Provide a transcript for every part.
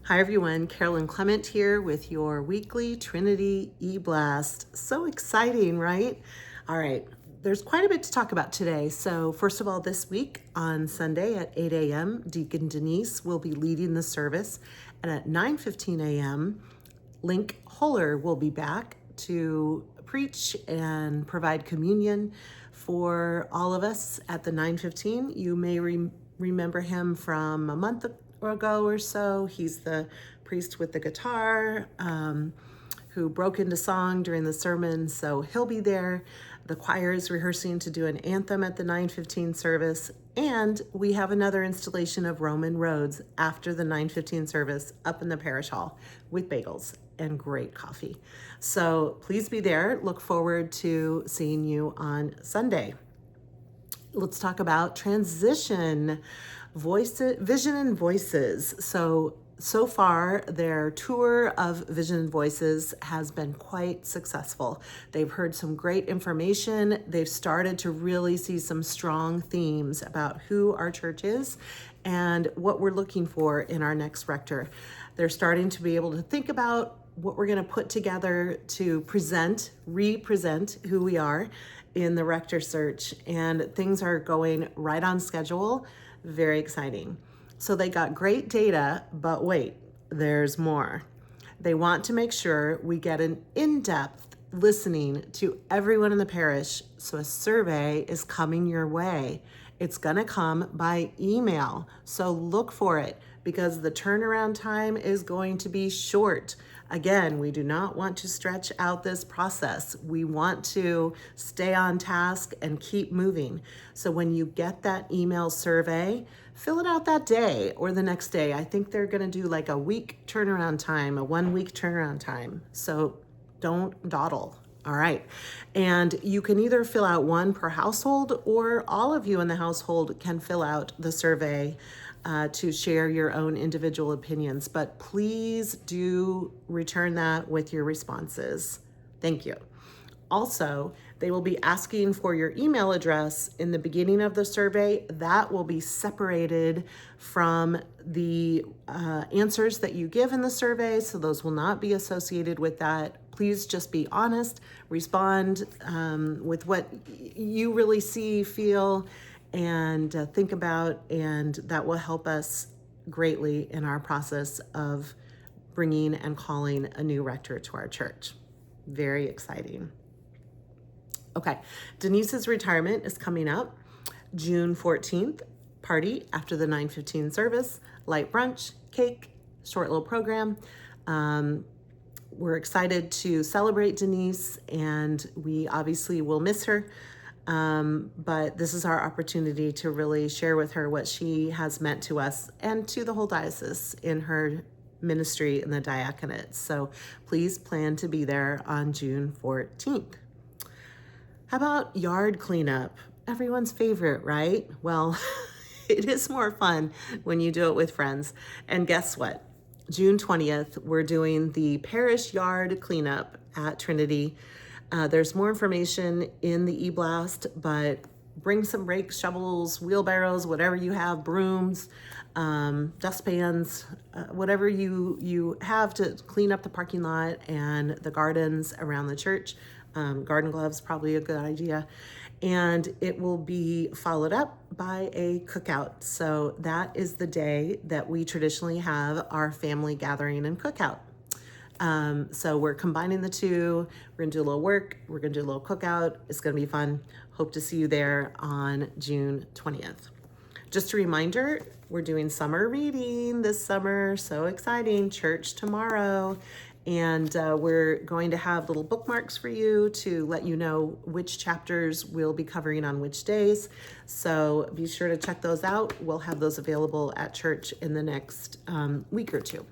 Hi everyone, Carolyn Clement here with your weekly Trinity Eblast. So exciting, right? All right, there's quite a bit to talk about today. So first of all, this week on Sunday at 8 a.m., Deacon Denise will be leading the service. And at 9:15 a.m., Link Holler will be back to preach and provide communion for all of us at the 9:15. You may remember him from a month ago or so. He's the priest with the guitar who broke into song during the sermon, so he'll be there. The choir is rehearsing to do an anthem at the 9:15 service, and we have another installation of Roman roads after the 9:15 service up in the parish hall with bagels and great coffee. So please be there. Look forward to seeing you on Sunday. Let's talk about transition, vision and voices. So far, their tour of Vision and Voices has been quite successful. They've heard some great information. They've started to really see some strong themes about who our church is and what we're looking for in our next rector. They're starting to be able to think about what we're going to put together to represent who we are in the rector search, and things are going right on schedule. Very exciting. So they got great data, but wait, there's more. They want to make sure we get an in-depth listening to everyone in the parish. So a survey is coming your way. It's going to come by email. So look for it because the turnaround time is going to be short. Again, we do not want to stretch out this process. We want to stay on task and keep moving. So when you get that email survey, fill it out that day or the next day. I think they're going to do like a week turnaround time, a 1 week turnaround time. So don't dawdle. All right. And you can either fill out one per household, or all of you in the household can fill out the survey to share your own individual opinions. But please do return that with your responses. Thank you. Also, they will be asking for your email address in the beginning of the survey. That will be separated from the answers that you give in the survey, so those will not be associated with that. Please just be honest, respond with what you really see, feel, and think about, and that will help us greatly in our process of bringing and calling a new rector to our church. Very exciting. Okay, Denise's retirement is coming up June 14th. Party after the 9:15 service, light brunch, cake, short little program. We're excited to celebrate Denise, and we obviously will miss her. But this is our opportunity to really share with her what she has meant to us and to the whole diocese in her ministry in the diaconate. So please plan to be there on June 14th. How about yard cleanup? Everyone's favorite, right? Well, it is more fun when you do it with friends. And guess what? June 20th, we're doing the parish yard cleanup at Trinity. There's more information in the Eblast, but bring some rakes, shovels, wheelbarrows, whatever you have, brooms, dustpans, whatever you have to clean up the parking lot and the gardens around the church. Garden gloves, probably a good idea. And it will be followed up by a cookout. So that is the day that we traditionally have our family gathering and cookout. So we're combining the two. We're gonna do a little work. We're gonna do a little cookout. It's gonna be fun. Hope to see you there on June 20th. Just a reminder, we're doing summer reading this summer. So exciting. Church tomorrow. And we're going to have little bookmarks for you to let you know which chapters we'll be covering on which days. So be sure to check those out. We'll have those available at church in the next week or two.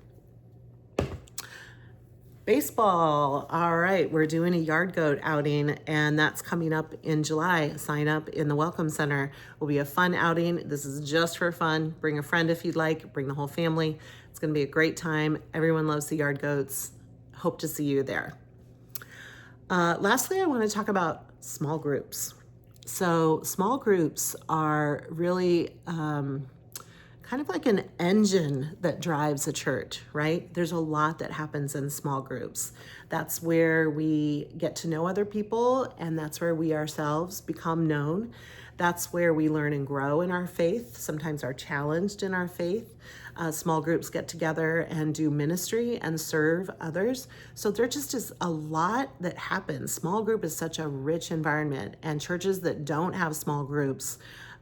Baseball. All right, we're doing a yard goat outing, and that's coming up in July. Sign up in the Welcome Center. Will be a fun outing. This is just for fun. Bring a friend if you'd like. Bring the whole family. It's going to be a great time. Everyone loves the yard goats. Hope to see you there. Lastly, I want to talk about small groups. So small groups are really kind kind of like an engine that drives a church, right? There's a lot that happens in small groups. That's where we get to know other people, and that's where we ourselves become known. That's where we learn and grow in our faith, sometimes are challenged in our faith. Small groups get together and do ministry and serve others. So there just is a lot that happens. Small group is such a rich environment, and churches that don't have small groups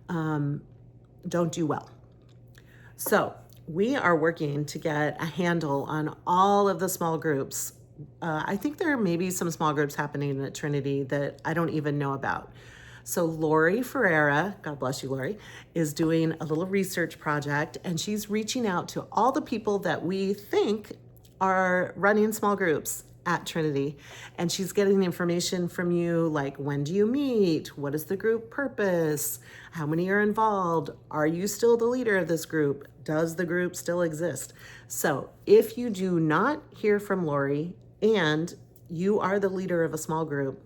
don't do well. So we are working to get a handle on all of the small groups. I think there may be some small groups happening at Trinity that I don't even know about. So Lori Ferreira, God bless you, Lori, is doing a little research project, and she's reaching out to all the people that we think are running small groups at Trinity. And she's getting information from you like, when do you meet? What is the group purpose? How many are involved? Are you still the leader of this group? Does the group still exist? So if you do not hear from Lori and you are the leader of a small group,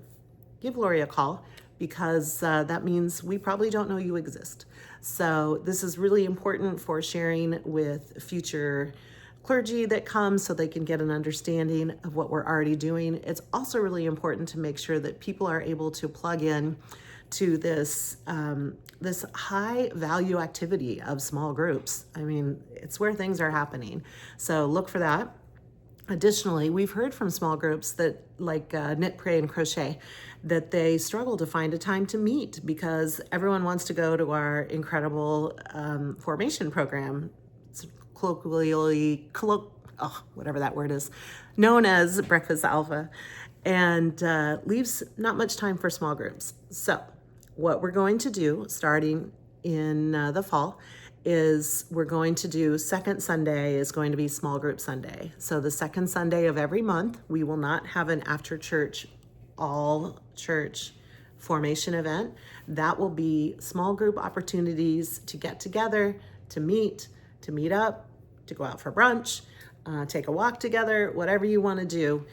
give Lori a call, because that means we probably don't know you exist. So this is really important for sharing with future clergy that come so they can get an understanding of what we're already doing. It's also really important to make sure that people are able to plug in to this this high value activity of small groups. I mean, it's where things are happening. So look for that. Additionally, we've heard from small groups that like Knit, Pray, and Crochet, that they struggle to find a time to meet because everyone wants to go to our incredible formation program. It's colloquially, whatever that word is, known as Breakfast Alpha, and leaves not much time for small groups. So what we're going to do starting in the fall is we're going to do second Sunday is going to be small group Sunday. So the second Sunday of every month, we will not have an after church, all church formation event. That will be small group opportunities to get together, to meet up, to go out for brunch, take a walk together, whatever you want to do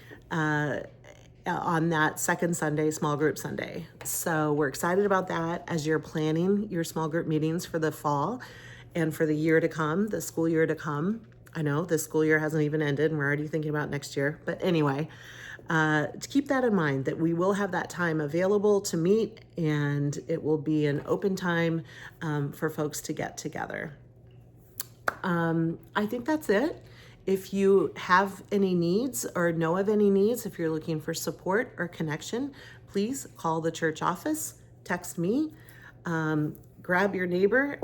on that second Sunday, small group Sunday. So we're excited about that as you're planning your small group meetings for the fall and for the year to come, the school year to come. I know this school year hasn't even ended and we're already thinking about next year. But anyway, to keep that in mind, that we will have that time available to meet, and it will be an open time for folks to get together. I think that's it. If you have any needs or know of any needs, if you're looking for support or connection, please call the church office, text me, grab your neighbor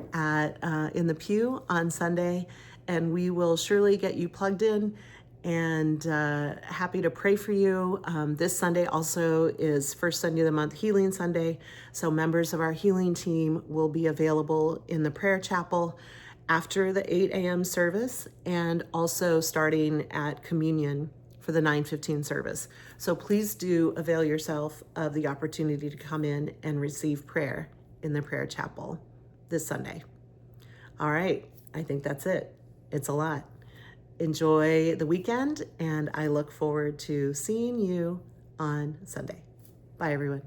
in the pew on Sunday, and we will surely get you plugged in, and happy to pray for you. This Sunday also is first Sunday of the month, Healing Sunday. So members of our healing team will be available in the prayer chapel after the 8 a.m. service, and also starting at communion for the 9:15 service. So please do avail yourself of the opportunity to come in and receive prayer in the prayer chapel this Sunday. All right, I think that's it. It's a lot. Enjoy the weekend, and I look forward to seeing you on Sunday. Bye, everyone.